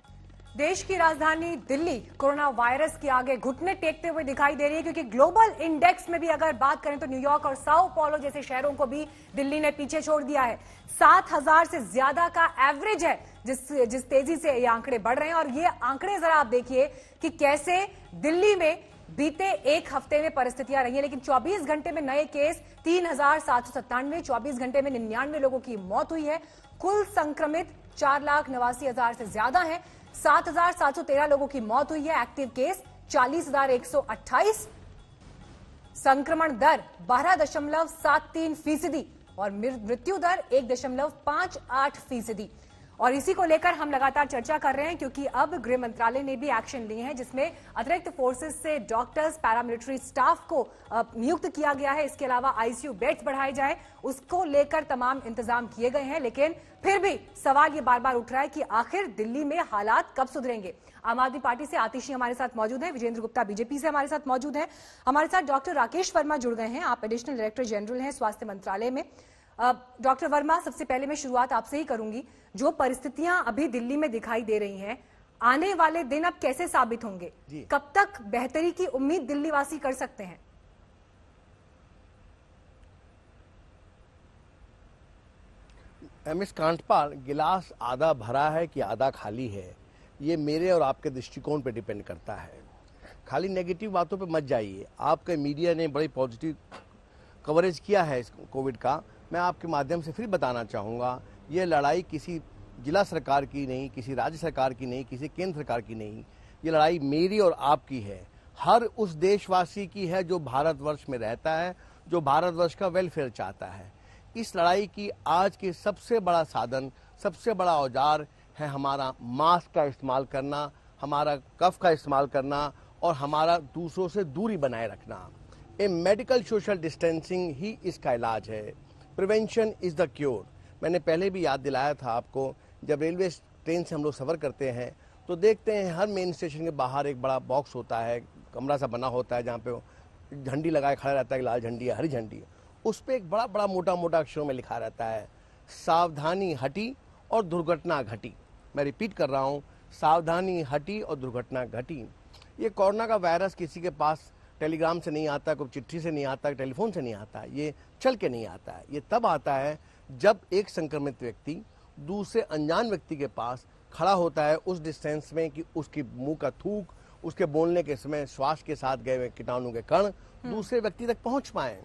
A: देश की राजधानी दिल्ली कोरोना वायरस के आगे घुटने टेकते हुए दिखाई दे रही है, क्योंकि ग्लोबल इंडेक्स में भी अगर बात करें तो न्यूयॉर्क और साओ पौलो जैसे शहरों को भी दिल्ली ने पीछे छोड़ दिया है। 7,000 से ज्यादा का एवरेज है जिस तेजी से ये आंकड़े बढ़ रहे हैं। और ये आंकड़े जरा आप देखिए कि कैसे दिल्ली में बीते एक हफ्ते में परिस्थितियां रही हैं। लेकिन 24 घंटे में नए केस 3,797, 24 घंटे में 99 लोगों की मौत हुई है। कुल संक्रमित 4,89,000 से ज्यादा हैं। 7,713 लोगों की मौत हुई है। एक्टिव केस 40,128, संक्रमण दर 12.73% और मृत्यु दर 1.58%। और इसी को लेकर हम लगातार चर्चा कर रहे हैं, क्योंकि अब गृह मंत्रालय ने भी एक्शन लिए हैं, जिसमें अतिरिक्त फोर्सेस से डॉक्टर्स, पैरामिलिट्री स्टाफ को नियुक्त किया गया है। इसके अलावा आईसीयू बेड्स बढ़ाए जाए, उसको लेकर तमाम इंतजाम किए गए हैं। लेकिन फिर भी सवाल ये बार बार उठ रहा है कि आखिर दिल्ली में हालात कब सुधरेंगे। आम आदमी पार्टी से आतिशी हमारे साथ मौजूद हैं, विजेंद्र गुप्ता बीजेपी से हमारे साथ मौजूद हैं, हमारे साथ डॉक्टर राकेश वर्मा जुड़ गए हैं। आप एडिशनल डायरेक्टर जनरल हैं स्वास्थ्य मंत्रालय में। डॉक्टर वर्मा, सबसे पहले मैं शुरुआत आपसे ही करूंगी। जो परिस्थितियां अभी दिल्ली में दिखाई दे रही हैं, आने वाले दिन अब कैसे साबित होंगे? कब तक बेहतरी की उम्मीद दिल्ली वासी कर सकते हैं?
F: एमएस कांटपाल, गिलास आधा भरा है कि आधा खाली है, ये मेरे और आपके दृष्टिकोण पर डिपेंड करता है। खाली नेगेटिव बातों पे मत जाइए। आपके मीडिया ने बड़ी पॉजिटिव कवरेज किया है इस कोविड का। मैं आपके माध्यम से फिर बताना चाहूँगा, ये लड़ाई किसी जिला सरकार की नहीं, किसी राज्य सरकार की नहीं, किसी केंद्र सरकार की नहीं, ये लड़ाई मेरी और आपकी है। हर उस देशवासी की है जो भारतवर्ष में रहता है, जो भारतवर्ष का वेलफेयर चाहता है। इस लड़ाई की आज की सबसे बड़ा साधन सबसे बड़ा औजार है हमारा मास्क का इस्तेमाल करना, हमारा कफ का इस्तेमाल करना और हमारा दूसरों से दूरी बनाए रखना। ए मेडिकल सोशल डिस्टेंसिंग ही इसका इलाज है। Prevention is the cure. मैंने पहले भी याद दिलाया था आपको, जब रेलवे ट्रेन से हम लोग सफ़र करते हैं तो देखते हैं हर मेन स्टेशन के बाहर एक बड़ा बॉक्स होता है, कमरा सा बना होता है जहाँ पे झंडी लगाए खड़ा रहता है, लाल झंडी है, हरी झंडी है। उस पर एक बड़ा बड़ा मोटा मोटा अक्षरों में लिखा रहता है, सावधानी हटी और दुर्घटना घटी। मैं रिपीट कर रहा हूँ, सावधानी हटी और दुर्घटना घटी। ये कोरोना का वायरस किसी के पास टेलीग्राम से नहीं आता, कोई चिट्ठी से नहीं आता, टेलीफोन से नहीं आता, ये चल के नहीं आता है। ये तब आता है जब एक संक्रमित व्यक्ति दूसरे अनजान व्यक्ति के पास खड़ा होता है उस डिस्टेंस में कि उसकी मुंह का थूक, उसके बोलने के समय श्वास के साथ गए हुए कीटाणु के कण दूसरे व्यक्ति तक पहुंच पाए।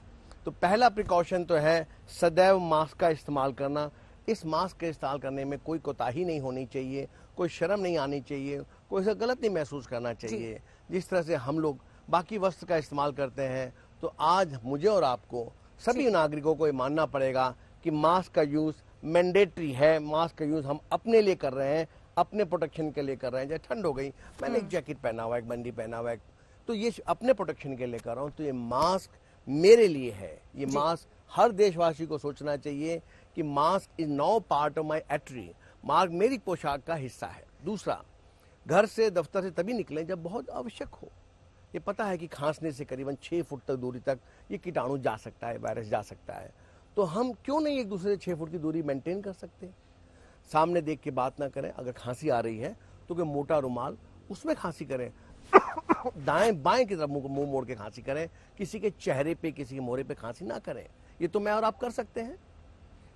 F: तो पहला प्रिकॉशन तो है सदैव मास्क का इस्तेमाल करना। इस मास्क के इस्तेमाल करने में कोई कोताही नहीं होनी चाहिए, कोई शर्म नहीं आनी चाहिए, कोई ऐसा गलत नहीं महसूस करना चाहिए। जिस तरह से हम लोग बाकी वस्त्र का इस्तेमाल करते हैं, तो आज मुझे और आपको सभी नागरिकों को ये मानना पड़ेगा कि मास्क का यूज मैंडेटरी है। मास्क का यूज हम अपने लिए कर रहे हैं, अपने प्रोटेक्शन के लिए कर रहे हैं। जैसे ठंड हो गई, मैंने एक जैकेट पहना हुआ है, एक बंडी पहना हुआ है, तो ये अपने प्रोटेक्शन के लिए कर रहा हूँ। तो ये मास्क मेरे लिए है। ये मास्क हर देशवासी को सोचना चाहिए कि mask is now part of my attire. Mask मेरी पोशाक का हिस्सा है। दूसरा, घर से दफ्तर से तभी निकलें जब बहुत आवश्यक हो। ये पता है कि खांसने से करीबन 6 फुट तक दूरी तक ये कीटाणु जा सकता है, वायरस जा सकता है। तो हम क्यों नहीं एक दूसरे से 6 फुट की दूरी मेंटेन कर सकते? सामने देख के बात ना करें। अगर खांसी आ रही है तो कोई मोटा रुमाल, उसमें खांसी करें। दाएं बाएं की तरफ मुंह मोड़ के खांसी करें। किसी के चेहरे पे, किसी के मोहरे पे खांसी ना करें। ये तो मैं और आप कर सकते हैं।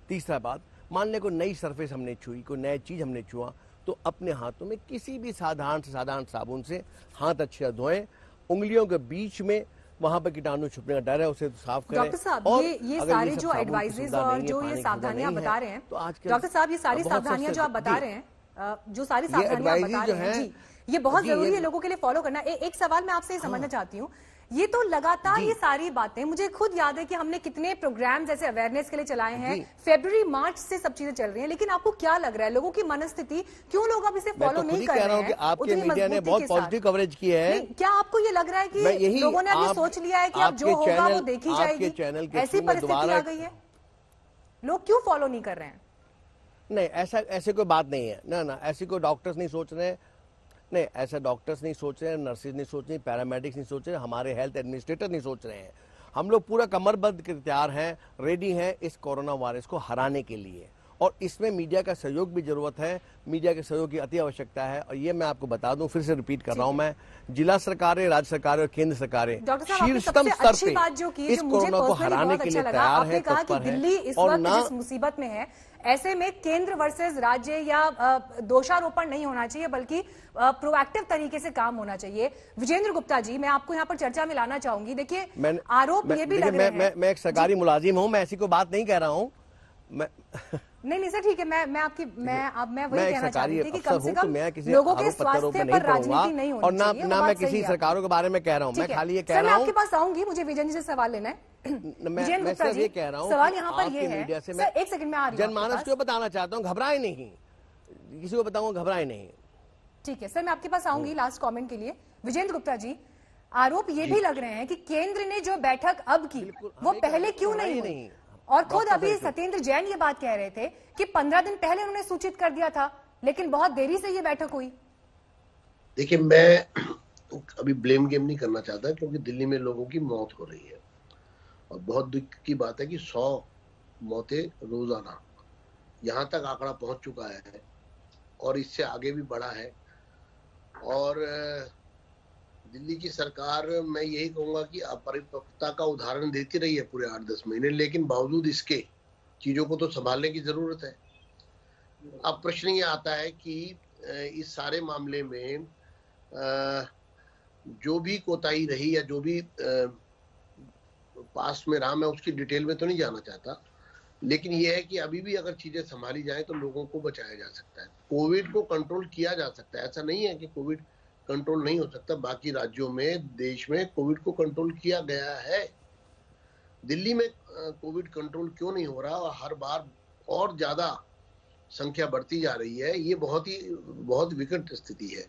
F: तीसरा बात, मान लें कोई नई सरफेस हमने छुई, कोई नई चीज हमने छुआ, तो अपने हाथों में किसी भी साधारण से साधारण साबुन से हाथ अच्छे धोएं। उंगलियों के बीच में वहां पर कीटाणु छुपने का डर है, उसे तो साफ करें।
A: डॉक्टर साहब, ये सारे जो एडवाइजेज और जो ये सावधानियां बता रहे हैं,
F: तो आज
A: डॉक्टर साहब ये सारी सावधानियां जो आप बता रहे हैं, जो सारी सावधानियां बता रहे हैं, ये बहुत जरूरी है लोगों के लिए फॉलो करना। एक सवाल मैं आपसे समझना चाहती हूँ, ये तो लगातार ये सारी बातें, मुझे खुद याद है कि हमने कितने प्रोग्राम जैसे अवेयरनेस के लिए चलाए हैं, फरवरी मार्च से सब चीजें चल रही हैं, लेकिन आपको क्या लग रहा है लोगों की मनस्थिति, क्यों लोग अब इसे फॉलो नहीं कर रहे हैं?
F: आपके मीडिया ने बहुत पॉजिटिव कवरेज की है।
A: क्या आपको ये लग रहा है कि लोगों ने अब ये सोच लिया है कि अब जो होगा वो देखी जाएगी, ऐसी परिस्थिति आ गई है? लोग क्यों फॉलो नहीं कर रहे हैं?
F: नहीं, ऐसे कोई बात नहीं है ना, ऐसी कोई डॉक्टर्स नहीं सोच रहे हैं। नहीं, ऐसा डॉक्टर्स नहीं सोच रहे हैं, नर्सेज नहीं सोच रही, पैरामेडिक्स नहीं सोच रहे, हमारे हेल्थ एडमिनिस्ट्रेटर नहीं सोच रहे हैं। हम लोग पूरा कमरबद्ध के तैयार हैं, रेडी हैं इस कोरोना वायरस को हराने के लिए। और इसमें मीडिया का सहयोग भी जरूरत है, मीडिया के सहयोग की अति आवश्यकता है। और ये मैं आपको बता दूं, फिर से रिपीट कर रहा हूं, मैं जिला सरकारें, राज्य सरकारें और केंद्र सरकारें शीर्षतम स्तर पे इस कोरोना को हराने के लिए तैयार है,
A: कहा कि दिल्ली इस वक्त जिस मुसीबत में है, ऐसे में केंद्र वर्सेस राज्य या दोषारोपण नहीं होना चाहिए, बल्कि प्रोएक्टिव तरीके से काम होना चाहिए। विजेंद्र गुप्ता जी, मैं आपको यहाँ पर चर्चा में लाना चाहूंगी। देखिए, आरोप ये भी लग रहे हैं,
F: मैं एक सरकारी मुलाजिम हूँ, मैं ऐसी कोई बात नहीं कह रहा हूँ।
A: नहीं सर, ठीक है, मैं वही कहना चाहती थी कि कम से कम लोगों के स्वास्थ्य पर राजनीति नहीं होनी
F: और
A: चाहिए।
F: ना मैं किसी सरकारों के बारे में कह रहा हूँ, मैं खाली ये कह रहा हूँ।
A: आपके पास आऊंगी, मुझे विजय जी से सवाल लेना है।
F: मैं सिर्फ ये कह रहा हूँ,
A: सवाल यहाँ पर ये है,
F: मीडिया से
A: मैं एक सेकंड में आ रही हूँ,
F: जनमानस को बताना चाहता हूँ, घबराए नहीं, किसी को बताऊंगा, घबराए नहीं।
A: ठीक है सर, मैं आपके पास आऊंगी लास्ट कमेंट के लिए। विजेंद्र गुप्ता जी, आरोप ये भी लग रहे हैं कि केंद्र ने जो बैठक अब की वो पहले क्यों नहीं हुई? और खुद अभी सत्येंद्र जैन ये बात कह रहे थे कि 15 दिन पहले उन्होंने सूचित कर दिया था, लेकिन बहुत देरी से ये बैठक हुई।
G: देखिए, मैं अभी ब्लेम गेम नहीं करना चाहता, क्योंकि दिल्ली में लोगों की मौत हो रही है और बहुत दुख की बात है कि 100 मौतें रोजाना यहाँ तक आंकड़ा पहुंच चुका है और इससे आगे भी बढ़ा है। और दिल्ली की सरकार, मैं यही कहूंगा कि अपरिपक्वता का उदाहरण देती रही है पूरे 8-10 महीने, लेकिन बावजूद इसके चीजों को तो संभालने की जरूरत है। अब प्रश्न ये आता है कि इस सारे मामले में जो भी कोताही रही या जो भी पास में रहा, मैं उसकी डिटेल में तो नहीं जाना चाहता, लेकिन यह है कि अभी भी अगर चीजें संभाली जाए तो लोगों को बचाया जा सकता है, कोविड को कंट्रोल किया जा सकता है। ऐसा नहीं है कि कोविड कंट्रोल नहीं हो सकता। बाकी राज्यों में, देश में कोविड को कंट्रोल किया गया है। दिल्ली में कोविड कंट्रोल क्यों नहीं हो रहा और हर बार और ज्यादा संख्या बढ़ती जा रही है, ये बहुत विकट स्थिति है।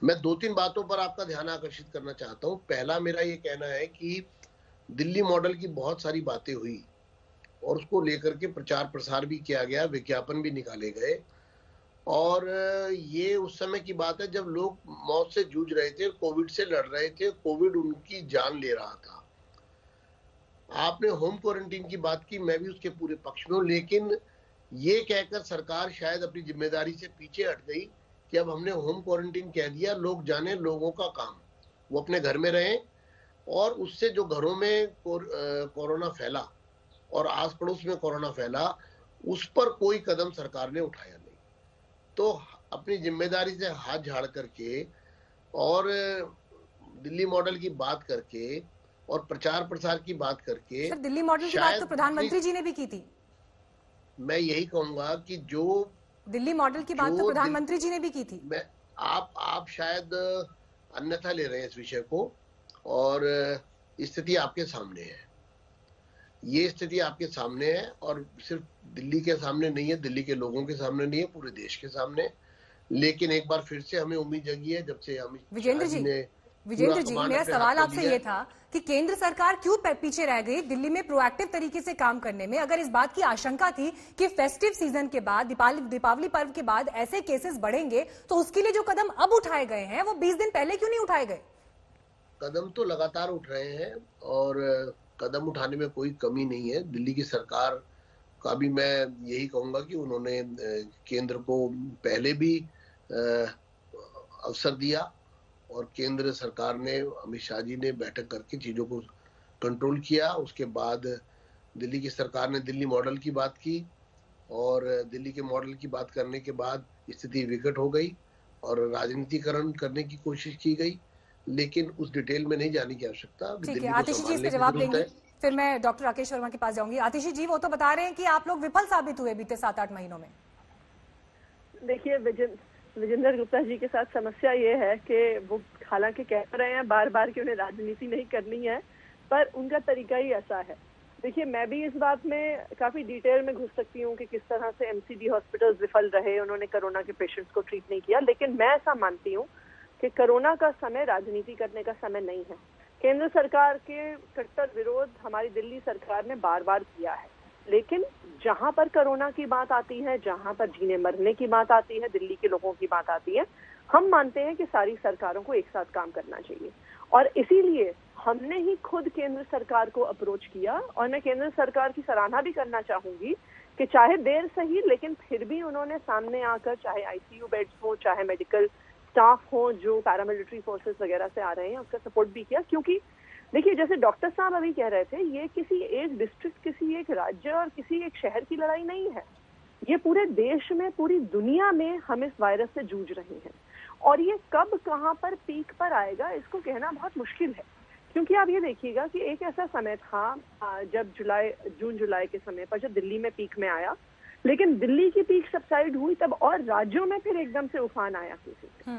G: मैं 2-3 बातों पर आपका ध्यान आकर्षित करना चाहता हूं। पहला मेरा ये कहना है कि दिल्ली मॉडल की बहुत सारी बातें हुई और उसको लेकर के प्रचार प्रसार भी किया गया, विज्ञापन भी निकाले गए, और ये उस समय की बात है जब लोग मौत से जूझ रहे थे, कोविड से लड़ रहे थे, कोविड उनकी जान ले रहा था। आपने होम क्वारंटीन की बात की, मैं भी उसके पूरे पक्ष में हूं, लेकिन ये कहकर सरकार शायद अपनी जिम्मेदारी से पीछे हट गई कि अब हमने होम क्वारंटीन कह दिया, लोग जाने लोगों का काम, वो अपने घर में रहें, और उससे जो घरों में कोरोना फैला और आस पड़ोस में कोरोना फैला, उस पर कोई कदम सरकार ने उठाया नहीं। तो अपनी जिम्मेदारी से हाथ झाड़ करके और दिल्ली मॉडल की बात करके और प्रचार प्रसार की बात करके,
A: सर दिल्ली मॉडल की बात तो प्रधानमंत्री जी ने भी की थी।
G: मैं यही कहूंगा कि जो
A: दिल्ली मॉडल की बात तो प्रधानमंत्री जी ने भी की थी।
G: आप शायद अन्यथा ले रहे हैं इस विषय को, और स्थिति आपके सामने है, ये स्थिति आपके सामने है, और सिर्फ दिल्ली के सामने नहीं है, दिल्ली के लोगों के सामने नहीं है, पूरे देश के सामने। लेकिन एक बार फिर से हमें उम्मीद जगी है, जब से
A: विजेंद्र जी मेरा सवाल आपसे ये था कि केंद्र सरकार क्यों पीछे रह गई दिल्ली में प्रोएक्टिव तरीके से काम करने में? अगर इस बात की आशंका थी कि फेस्टिव सीजन के बाद, दीपावली पर्व के बाद ऐसे केसेस बढ़ेंगे, तो उसके लिए जो कदम अब उठाए गए हैं वो 20 दिन पहले क्यों नहीं उठाए गए?
G: कदम तो लगातार उठ रहे हैं और कदम उठाने में कोई कमी नहीं है। दिल्ली की सरकार का भी मैं यही कहूंगा कि उन्होंने केंद्र को पहले भी अवसर दिया, और केंद्र सरकार ने, अमित शाह जी ने बैठक करके चीजों को कंट्रोल किया। उसके बाद दिल्ली की सरकार ने दिल्ली मॉडल की बात की, और दिल्ली के मॉडल की बात करने के बाद स्थिति विकट हो गई और राजनीतिकरण करने की कोशिश की गई, लेकिन उस डिटेल में नहीं जाने की आवश्यकता।
A: ठीक है, आतिशी जी इस पर जवाब देंगे, फिर मैं डॉक्टर राकेश वर्मा के पास जाऊंगी। आतिशी जी, वो तो बता रहे हैं कि आप लोग विफल साबित हुए बीते 7-8 महीनों में।
D: देखिए, विजेंद्र गुप्ता जी के साथ समस्या ये है कि वो हालांकि कह रहे हैं बार बार कि उन्हें राजनीति नहीं करनी है, पर उनका तरीका ही ऐसा है। देखिए, मैं भी इस बात में काफी डिटेल में घुस सकती हूँ कि किस तरह से एमसीडी हॉस्पिटल्स विफल रहे, उन्होंने कोरोना के पेशेंट्स को ट्रीट नहीं किया, लेकिन मैं ऐसा मानती हूँ कि कोरोना का समय राजनीति करने का समय नहीं है। केंद्र सरकार के कट्टर विरोध हमारी दिल्ली सरकार ने बार बार किया है, लेकिन जहां पर कोरोना की बात आती है, जहां पर जीने मरने की बात आती है, दिल्ली के लोगों की बात आती है, हम मानते हैं कि सारी सरकारों को एक साथ काम करना चाहिए, और इसीलिए हमने ही खुद केंद्र सरकार को अप्रोच किया। और मैं केंद्र सरकार की सराहना भी करना चाहूंगी कि चाहे देर सही, लेकिन फिर भी उन्होंने सामने आकर, चाहे आईसीयू बेड्स हो, चाहे मेडिकल स्टाफ हो जो पैरामिलिट्री फोर्सेस वगैरह से आ रहे हैं, उसका सपोर्ट भी किया। क्योंकि देखिए, जैसे डॉक्टर साहब अभी कह रहे थे, ये किसी एक डिस्ट्रिक्ट, किसी एक राज्य और किसी एक शहर की लड़ाई नहीं है, ये पूरे देश में, पूरी दुनिया में हम इस वायरस से जूझ रहे हैं। और ये कब कहां पर पीक पर आएगा, इसको कहना बहुत मुश्किल है। क्योंकि आप ये देखिएगा कि एक ऐसा समय था जब जून जुलाई के समय पर जब दिल्ली में पीक में आया, लेकिन दिल्ली की पीक सबसाइड हुई तब और राज्यों में फिर एकदम से उफान आया किसी।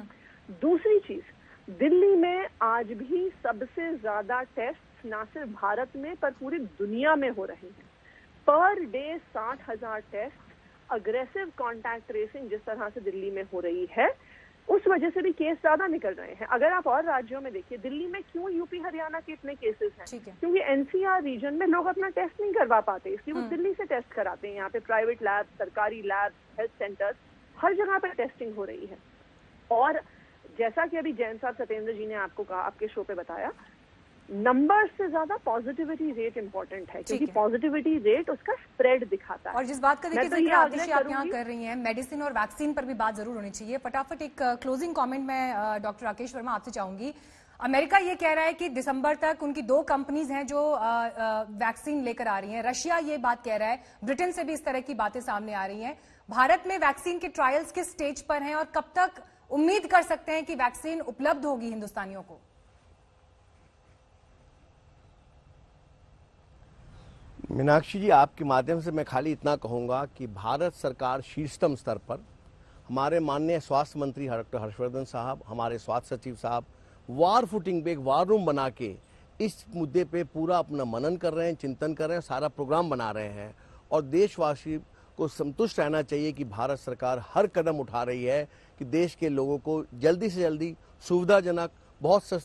D: दूसरी चीज, दिल्ली में आज भी सबसे ज्यादा टेस्ट ना सिर्फ भारत में पर पूरी दुनिया में हो रहे हैं। Per day 60,000 test. Aggressive contact tracing जिस तरह से दिल्ली में हो रही है, उस वजह से भी केस ज्यादा निकल रहे हैं। अगर आप और राज्यों में देखिए, दिल्ली में क्यों यूपी हरियाणा के इतने केसेस हैं? क्योंकि एनसीआर रीजन में लोग अपना टेस्ट नहीं करवा पाते, इसलिए वो दिल्ली से टेस्ट कराते हैं। यहाँ पे प्राइवेट लैब, सरकारी लैब, हेल्थ सेंटर्स, हर जगह पे टेस्टिंग हो रही है। और जैसा कि अभी जैन साहब सत्येंद्र जी ने आपको कहा, आपके शो पे बताया, नंबर से ज्यादा पॉजिटिविटी रेट इंपॉर्टेंट है, क्योंकि पॉजिटिविटी रेट उसका स्प्रेड दिखाता है।
A: और जिस बात का देखिए जिक्र आतिशी आप यहाँ कर रही हैं, मेडिसिन और वैक्सीन पर भी बात जरूर होनी चाहिए। फटाफट एक क्लोजिंग कमेंट मैं डॉक्टर राकेश वर्मा आपसे चाहूंगी। अमेरिका ये कह रहा है कि दिसंबर तक उनकी 2 कंपनीज हैं जो वैक्सीन लेकर आ रही हैं। रशिया ये बात कह रहा है, ब्रिटेन से भी इस तरह की बातें सामने आ रही हैं। भारत में वैक्सीन के ट्रायल्स किस स्टेज पर हैं और कब तक उम्मीद कर सकते हैं कि वैक्सीन उपलब्ध होगी हिंदुस्तानियों को?
F: मीनाक्षी जी, आपके माध्यम से मैं खाली इतना कहूंगा कि भारत सरकार शीर्षतम स्तर पर, हमारे माननीय स्वास्थ्य मंत्री डॉक्टर हर्षवर्धन साहब, हमारे स्वास्थ्य सचिव साहब वार फुटिंग पे एक वार रूम बना के इस मुद्दे पे पूरा अपना मनन कर रहे हैं, चिंतन कर रहे हैं, सारा प्रोग्राम बना रहे हैं। और देशवासी को संतुष्ट रहना चाहिए कि भारत सरकार हर कदम उठा रही है कि देश के लोगों को जल्दी से जल्दी सुविधाजनक, बहुत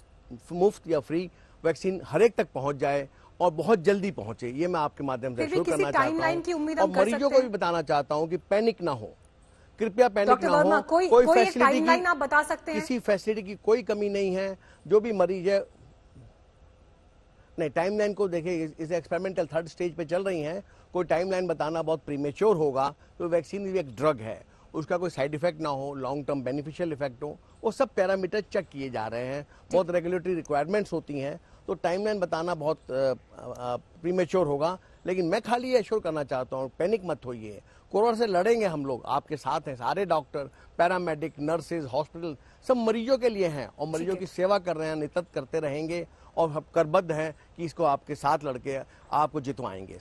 F: मुफ्त या फ्री वैक्सीन हर एक तक पहुंच जाए और बहुत जल्दी पहुंचे। ये मैं आपके माध्यम से शुरू करना चाहता हूं और मरीजों को भी बताना चाहता हूं कि पैनिक ना हो, कृपया पैनिक ना हो। कोई फैसिलिटी
A: आप बता सकते हैं?
F: किसी फैसिलिटी की कोई कमी नहीं है। जो भी मरीज है, नहीं, टाइमलाइन को देखिए, इस एक्सपेरिमेंटल 3rd स्टेज पे चल रही हैं, कोई टाइमलाइन बताना बहुत प्रीमेच्योर होगा। तो वैक्सीन भी एक ड्रग है, उसका कोई साइड इफेक्ट ना हो, लॉन्ग टर्म बेनिफिशियल इफेक्ट हो, वो सब पैरामीटर चेक किए जा रहे हैं। बहुत रेगुलेटरी रिक्वायरमेंट्स होती हैं, तो टाइमलाइन बताना बहुत प्रीमेच्योर होगा। लेकिन मैं खाली ये एश्योर करना चाहता हूँ, पैनिक मत होइए। कोरोना से लड़ेंगे हम लोग, आपके साथ हैं सारे डॉक्टर, पैरामेडिक, नर्सेज, हॉस्पिटल सब मरीजों के लिए हैं और मरीजों की सेवा कर रहे हैं, निरंतर करते रहेंगे और हम करबद्ध हैं कि इसको आपके साथ लड़के आपको जितवाएंगे।